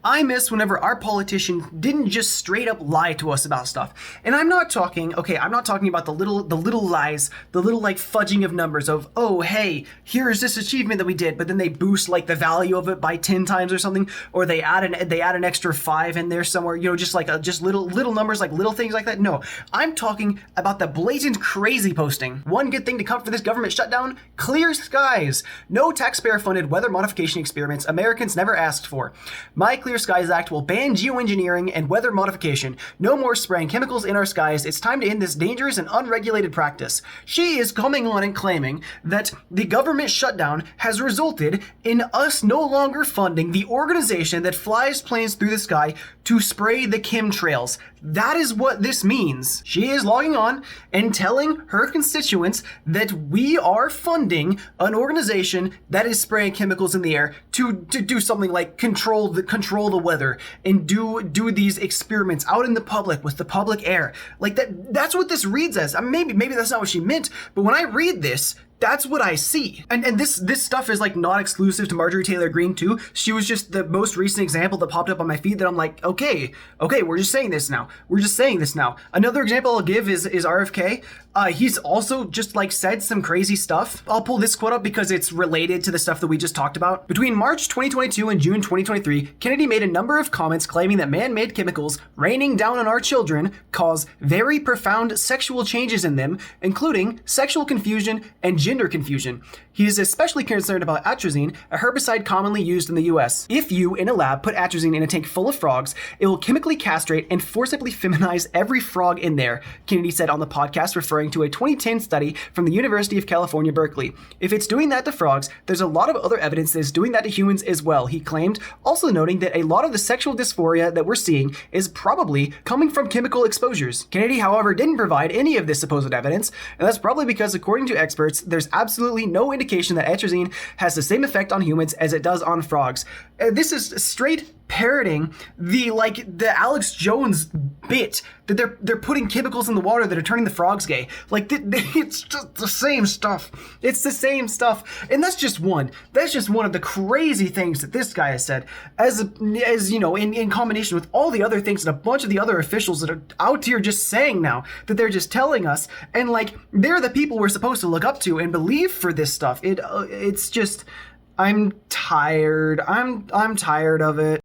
I miss whenever our politicians didn't just straight up lie to us about stuff. And I'm not talking about the little lies, the little like fudging of numbers of, oh hey, here's this achievement that we did, but then they boost like the value of it by 10 times or something, or they add an extra 5 in there somewhere, just little numbers, like little things like that. No, I'm talking about the blatant crazy posting. One good thing to come for this government shutdown: clear skies. No taxpayer-funded weather modification experiments Americans never asked for. My Clear Skies Act will ban geoengineering and weather modification. No more spraying chemicals in our skies. It's time to end this dangerous and unregulated practice. She is coming on and claiming that the government shutdown has resulted in us no longer funding the organization that flies planes through the sky to spray the chemtrails. That is what this means. She is logging on and telling her constituents that we are funding an organization that is spraying chemicals in the air to do something like control the weather and do these experiments out in the public with the public air. Like that's what this reads as. I mean, maybe that's not what she meant, but when I read this, that's what I see. And this stuff is like not exclusive to Marjorie Taylor Greene too. She was just the most recent example that popped up on my feed that I'm like, okay, we're just saying this now. Another example I'll give is RFK. He's also just like said some crazy stuff. I'll pull this quote up because it's related to the stuff that we just talked about. Between March 2022 and June 2023, Kennedy made a number of comments claiming that man-made chemicals raining down on our children cause very profound sexual changes in them, including sexual confusion and gender confusion. He is especially concerned about atrazine, a herbicide commonly used in the US. If you, in a lab, put atrazine in a tank full of frogs, it will chemically castrate and forcibly feminize every frog in there, Kennedy said on the podcast, referring to a 2010 study from the University of California, Berkeley. If it's doing that to frogs, there's a lot of other evidence that it's doing that to humans as well, he claimed, also noting that a lot of the sexual dysphoria that we're seeing is probably coming from chemical exposures. Kennedy, however, didn't provide any of this supposed evidence, and that's probably because, according to experts, there's absolutely no indication that atrazine has the same effect on humans as it does on frogs. This is straight parroting the Alex Jones bit that they're putting chemicals in the water that are turning the frogs gay. It's just the same stuff. It's the same stuff, and that's just one. That's just one of the crazy things that this guy has said. As you know, in combination with all the other things and a bunch of the other officials that are out here just saying now that they're just telling us, and like they're the people we're supposed to look up to and believe for this stuff. It's just, I'm tired. I'm tired of it.